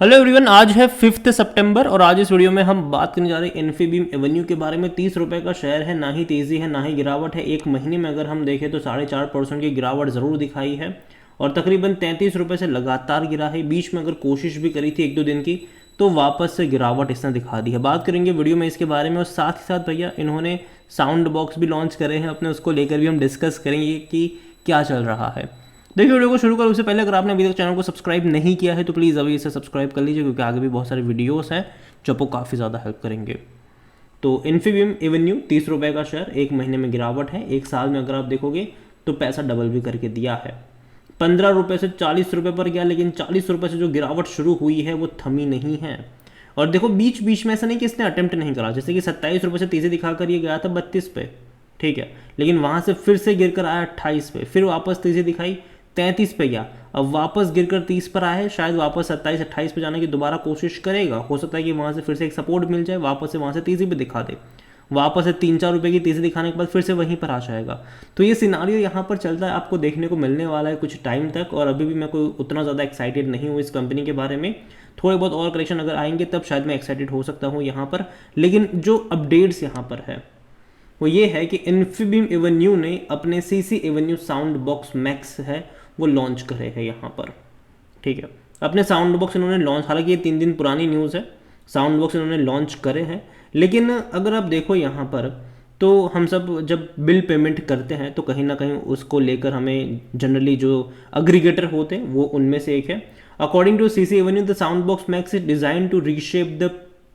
Hello everyone, आज है 5 सितंबर और आज इस वीडियो में हम बात करने जा रहे हैं इन्फीबीम एवेन्यू के बारे में। 30 रुपये का शेयर है, ना ही तेज़ी है ना ही गिरावट है। एक महीने में अगर हम देखें तो 4.5% की गिरावट ज़रूर दिखाई है और तकरीबन 33 रुपये से लगातार गिरा है। बीच में अगर कोशिश भी करी थी एक दो दिन की तो वापस से गिरावट इसने दिखा दी है। बात करेंगे वीडियो में इसके बारे में और साथ ही साथ भैया इन्होंने साउंड बॉक्स भी लॉन्च करे हैं अपने, उसको लेकर भी हम डिस्कस करेंगे कि क्या चल रहा है। देखिए वीडियो को शुरू करो उससे पहले अगर आपने अभी तक चैनल को सब्सक्राइब नहीं किया है तो प्लीज़ अभी इसे सब्सक्राइब कर लीजिए, क्योंकि आगे भी बहुत सारे वीडियोस हैं जो आपको काफ़ी ज़्यादा हेल्प करेंगे। तो इन्फीबीम एवेन्यू 30 रुपये का शेयर, एक महीने में गिरावट है। एक साल में अगर आप देखोगे तो पैसा डबल भी करके दिया है। 15 रुपये से 40 रुपये पर गया, लेकिन 40 रुपये से जो गिरावट शुरू हुई है वो थमी नहीं है। और देखो बीच बीच में ऐसा नहीं कि इसने अटेम्प्ट नहीं करा, जैसे कि 27 रुपये से तेज़ी दिखाकर ये गया था 32 पे, ठीक है, लेकिन वहाँ से फिर से गिर कर आया 28 पे, फिर वापस तेज़ी दिखाई 33 पे गया, अब वापस गिरकर 30 पर आया है। शायद वापस 27-28 पे जाने की दोबारा कोशिश करेगा, हो सकता है कि वहाँ से फिर से एक सपोर्ट मिल जाए, वापस से वहाँ से तेज़ी भी दिखा दे, वापस से 3-4 रुपये की तेज़ी दिखाने के बाद फिर से वहीं पर आ जाएगा। तो ये सिनारियो यहाँ पर चलता है, आपको देखने को मिलने वाला है कुछ टाइम तक। और अभी भी मैं कोई उतना ज़्यादा एक्साइटेड नहीं हूँ इस कंपनी के बारे में। थोड़े बहुत और करेक्शन अगर आएंगे तब शायद मैं एक्साइटेड हो सकता हूँ यहाँ पर। लेकिन जो अपडेट्स यहाँ पर है वो ये है कि इन्फीबीम एवेन्यू ने अपने CC Avenue sound box max है वो लॉन्च करे हैं यहाँ पर, ठीक है। अपने साउंड बॉक्स इन्होंने लॉन्च, हालांकि ये 3 दिन पुरानी न्यूज़ है, साउंड बॉक्स इन्होंने लॉन्च करे हैं। लेकिन अगर आप देखो यहाँ पर तो हम सब जब बिल पेमेंट करते हैं तो कहीं ना कहीं उसको लेकर हमें जनरली जो अग्रीगेटर होते हैं वो उनमें से एक है। According to CC Avenue the sound box max is design to reshape the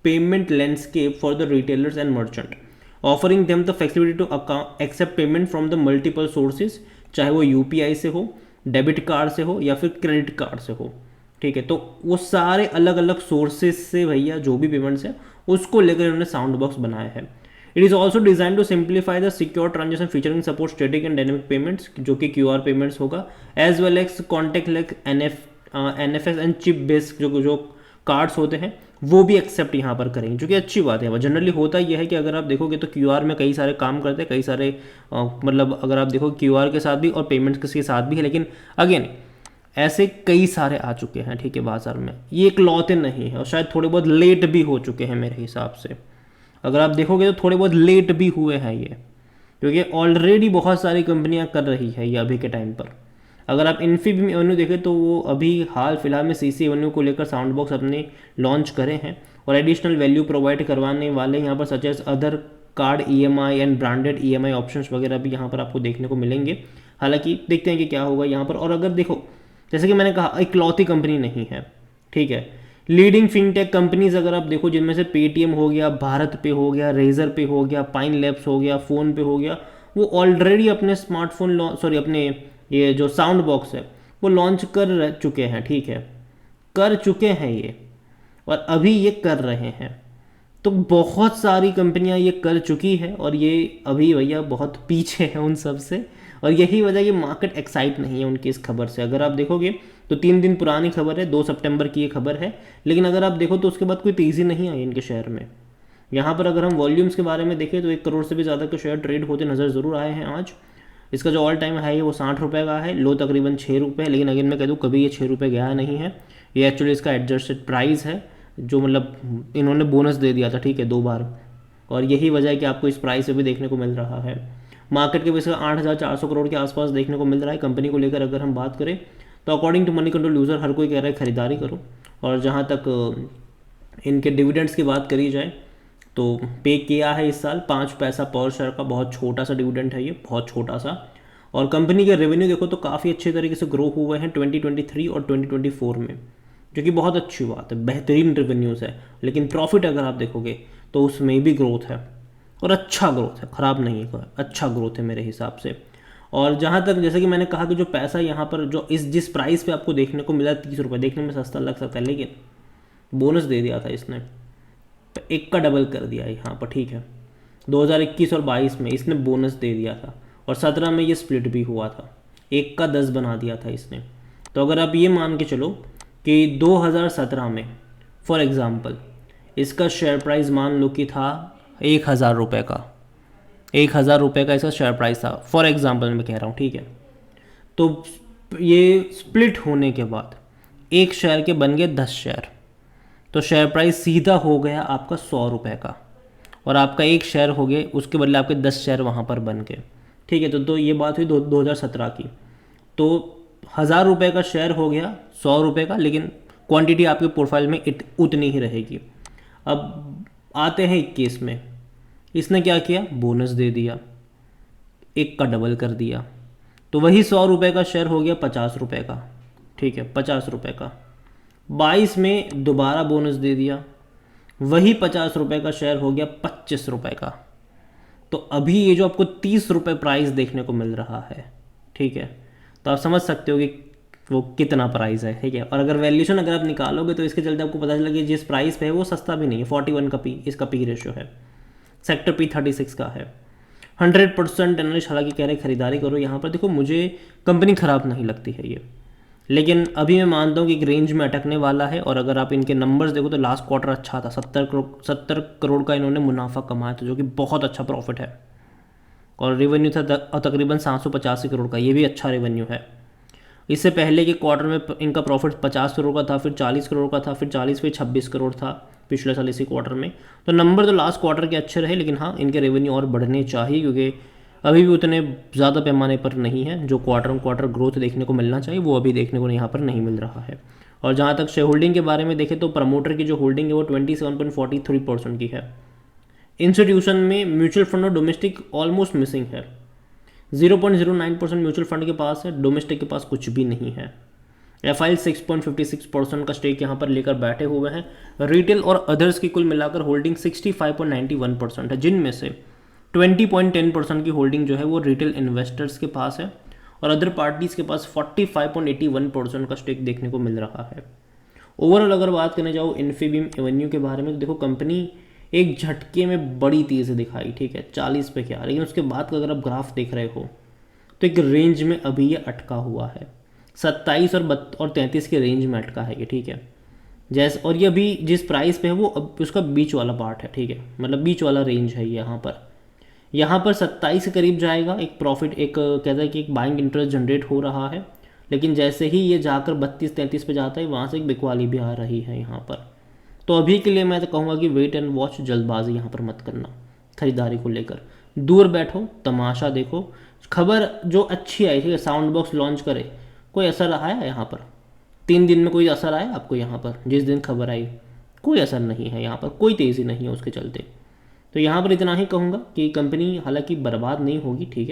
payment landscape for the retailers and merchant, offering them the flexibility to accept payment from the multiple sources, चाहे वो UPI से हो, debit card से हो या फिर credit card से हो, ठीक है। तो वो सारे अलग अलग सोर्सेज से भैया जो भी पेमेंट्स है उसको लेकर इन्होंने साउंड बॉक्स बनाया है। It is also design to simplify the secure transaction featuring support static and dynamic payments, जो कि क्यूआर पेमेंट्स होगा, as well as contactless NFS and chip based जो कार्ड्स होते हैं वो भी एक्सेप्ट यहाँ पर करेंगे, जो कि अच्छी बात है। जनरली होता यह है कि अगर आप देखोगे तो क्यूआर में कई सारे काम करते हैं, कई सारे मतलब अगर आप देखो क्यूआर के साथ भी और पेमेंट्स के साथ भी है, लेकिन अगेन ऐसे कई सारे आ चुके हैं, ठीक है, बाजार में। ये इकलौते नहीं है और शायद थोड़े बहुत लेट भी हो चुके हैं मेरे हिसाब से। अगर आप देखोगे तो थोड़े बहुत लेट भी हुए हैं ये, क्योंकि ऑलरेडी बहुत सारी कंपनियां कर रही है ये अभी के टाइम पर। अगर आप इन्फीबीम एवेन्यू देखें तो वो अभी हाल फिलहाल में सीसी एवेन्यू को लेकर साउंड बॉक्स अपने लॉन्च करे हैं और एडिशनल वैल्यू प्रोवाइड करवाने वाले यहाँ पर such as other card EMI and branded EMI options वगैरह भी यहाँ पर आपको देखने को मिलेंगे। हालांकि देखते हैं कि क्या होगा यहाँ पर। और अगर देखो जैसे कि मैंने कहा इकलौती कंपनी नहीं है, ठीक है। लीडिंग फिनटेक कंपनीज अगर आप देखो, जिनमें से पेटीएम हो गया, भारत पे हो गया, रेजर पे हो गया, पाइन लैब्स हो गया, फ़ोन पे हो गया, वो ऑलरेडी अपने स्मार्टफोन अपने ये जो साउंड बॉक्स है वो लॉन्च कर चुके हैं, ठीक है, कर चुके हैं ये, और अभी ये कर रहे हैं। तो बहुत सारी कंपनियां ये कर चुकी है और ये अभी भैया बहुत पीछे है उन सब से, और यही वजह ये मार्केट एक्साइट नहीं है उनकी इस खबर से। अगर आप देखोगे तो 3 दिन पुरानी खबर है, 2 सितंबर की ये खबर है, लेकिन अगर आप देखो तो उसके बाद कोई तेज़ी नहीं आई इनके शेयर में। यहाँ पर अगर हम वॉल्यूम्स के बारे में देखें तो 1 करोड़ से भी ज़्यादा के शेयर ट्रेड होते नज़र ज़रूर आए हैं आज। इसका जो ऑल टाइम हाई है वो 60 रुपये का है, लो तकरीबन 6 रुपये है, लेकिन अगेन मैं कह दूँ कभी ये 6 रुपये गया नहीं है। ये एक्चुअली इसका एडजस्टेड प्राइस है, जो मतलब इन्होंने बोनस दे दिया था, ठीक है, 2 बार, और यही वजह है कि आपको इस प्राइस पे भी देखने को मिल रहा है। मार्केट के वैसे 8,400 करोड़ के आसपास देखने को मिल रहा है कंपनी को लेकर। अगर हम बात करें तो according to Moneycontrol user हर कोई कह रहा है खरीदारी करो। और जहाँ तक इनके डिविडेंड्स की बात करी जाए तो पे किया है इस साल 5 पैसा पर शेयर का, बहुत छोटा सा डिविडेंड है ये, बहुत छोटा सा। और कंपनी के रेवेन्यू देखो तो काफ़ी अच्छे तरीके से ग्रो हुए हैं 2023 और 2024 में, जो कि बहुत अच्छी बात है, बेहतरीन रेवेन्यूज़ है। लेकिन प्रॉफिट अगर आप देखोगे तो उसमें भी ग्रोथ है, और अच्छा ग्रोथ है, ख़राब नहीं है, अच्छा ग्रोथ है मेरे हिसाब से। और जहाँ तक जैसे कि मैंने कहा कि जो पैसा यहाँ पर जो जिस प्राइस पे आपको देखने को मिला 30 रुपये, देखने में सस्ता लग सकता है, लेकिन बोनस दे दिया था इसने, तो 1 का डबल कर दिया यहाँ पर, ठीक है। 2021 और 22 में इसने बोनस दे दिया था और 17 में ये स्प्लिट भी हुआ था, 1 का 10 बना दिया था इसने। तो अगर आप ये मान के चलो कि 2017 में फॉर एग्ज़ाम्पल इसका शेयर प्राइस मान लो कि था 1,000 रुपये का, 1,000 रुपये का इसका शेयर प्राइस था, फॉर एग्ज़ाम्पल मैं कह रहा हूँ, ठीक है। तो ये स्प्लिट होने के बाद एक शेयर के बन गए 10 शेयर, तो शेयर प्राइस सीधा हो गया आपका 100 रुपये का, और आपका एक शेयर हो गया, उसके बदले आपके 10 शेयर वहाँ पर बन गए। ठीक है, तो ये बात हुई 2017 की। तो 1000 रुपये का शेयर हो गया 100 रुपये का, लेकिन क्वांटिटी आपके प्रोफाइल में उतनी ही रहेगी। अब आते हैं 21 में, इसने क्या किया, बोनस दे दिया, एक का डबल कर दिया, तो वही 100 रुपये का शेयर हो गया 50 रुपये का। ठीक है, 50 रुपये का। 22 में दोबारा बोनस दे दिया, वही 50 रुपये का शेयर हो गया 25 रुपये का। तो अभी ये जो आपको 30 रुपये प्राइस देखने को मिल रहा है, ठीक है, तो आप समझ सकते हो कि वो कितना प्राइस है। ठीक है, और अगर वैल्यूशन अगर आप निकालोगे तो इसके चलते आपको पता चला कि जिस प्राइस पे है वो सस्ता भी नहीं है। 41 का पी, इसका पी रेशियो है, सेक्टर पी 36 का है। 100% एनालिस्ट हालांकि कह रहे खरीदारी करो यहाँ पर। देखो मुझे कंपनी ख़राब नहीं लगती है ये, लेकिन अभी मैं मानता हूँ कि एक रेंज में अटकने वाला है। और अगर आप इनके नंबर्स देखो तो लास्ट क्वार्टर अच्छा था, 70 करोड़ का इन्होंने मुनाफा कमाया था, जो कि बहुत अच्छा प्रॉफिट है। और रेवेन्यू था तकरीबन 785 करोड़ का, ये भी अच्छा रेवेन्यू है। इससे पहले के क्वार्टर में इनका प्रॉफिट 50 करोड़ का था, फिर 40 करोड़ का था, फिर 40 पे 26 करोड़ था पिछले साल इसी क्वार्टर में। तो नंबर तो लास्ट क्वार्टर के अच्छे रहे, लेकिन हाँ इनके रेवेन्यू और बढ़ने चाहिए, क्योंकि अभी भी उतने ज़्यादा पैमाने पर नहीं है। जो क्वार्टर ग्रोथ देखने को मिलना चाहिए वो अभी देखने को यहाँ पर नहीं मिल रहा है। और जहाँ तक शेयर होल्डिंग के बारे में देखें तो प्रमोटर की जो होल्डिंग है वो 27.43% की है। इंस्टीट्यूशन में म्यूचुअल फंड और डोमेस्टिक ऑलमोस्ट मिसिंग है। 0.09% म्यूचुअल फंड के पास है, डोमेस्टिक के पास कुछ भी नहीं है। एफआई 6.56% का स्टेक यहाँ पर लेकर बैठे हुए हैं। रिटेल और अदर्स की कुल मिलाकर होल्डिंग 65.91% है, जिनमें से 20.10% की होल्डिंग जो है वो रिटेल इन्वेस्टर्स के पास है, और अदर पार्टीज़ के पास 45.81% का स्टेक देखने को मिल रहा है। ओवरऑल अगर बात करने जाओ इन्फीबीम एवेन्यू के बारे में, तो देखो कंपनी एक झटके में बड़ी तेज़ी दिखाई, ठीक है, 40 पे क्या, लेकिन उसके बाद का अगर आप ग्राफ देख रहे हो तो एक रेंज में अभी ये अटका हुआ है, 27 और 33 के रेंज में अटका है ये। ठीक है, जैसे, और ये अभी जिस प्राइस पे है वो अब उसका बीच वाला पार्ट है। ठीक है, मतलब बीच वाला रेंज है यहाँ पर 27 के करीब जाएगा, एक प्रॉफिट, एक कहता है कि एक बाइंग इंटरेस्ट जनरेट हो रहा है। लेकिन जैसे ही ये जाकर 32-33 पे जाता है, वहाँ से एक बिकवाली भी आ रही है यहाँ पर। तो अभी के लिए मैं तो कहूँगा कि वेट एंड वॉच, जल्दबाजी यहाँ पर मत करना खरीदारी को लेकर। दूर बैठो, तमाशा देखो। खबर जो अच्छी आई, ठीक है, साउंड बॉक्स लॉन्च करे, कोई असर आया यहाँ पर? 3 दिन में कोई असर आया आपको यहाँ पर? जिस दिन खबर आई कोई असर नहीं है यहाँ पर, कोई तेज़ी नहीं है उसके चलते। तो यहाँ पर इतना ही कहूँगा कि कंपनी हालांकि बर्बाद नहीं होगी, ठीक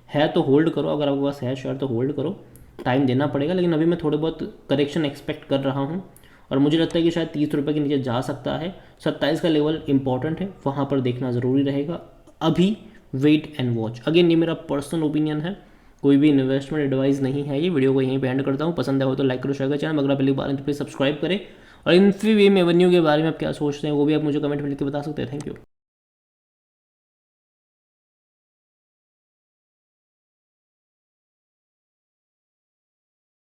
है तो होल्ड करो, अगर आपके पास है शेयर तो होल्ड करो, टाइम देना पड़ेगा। लेकिन अभी मैं थोड़े बहुत करेक्शन एक्सपेक्ट कर रहा हूँ, और मुझे लगता है कि शायद 30 रुपये के नीचे जा सकता है। 27 का लेवल इंपॉर्टेंट है, वहाँ पर देखना ज़रूरी रहेगा। अभी वेट एंड वॉच। अगेन ये मेरा पर्सनल ओपिनियन है, कोई भी इन्वेस्टमेंट एडवाइस नहीं है ये। वीडियो को यहीं पे एंड करता हूँ। पसंद आया हो तो लाइक करो, शेयर करो, चैनल अगर पहली बार तो प्लीज़ सब्सक्राइब करें। और इन्फीबीम एवेन्यू के बारे में आप क्या सोचते हैं वो भी आप मुझे कमेंट में लिख के बता सकते हैं। Thank you.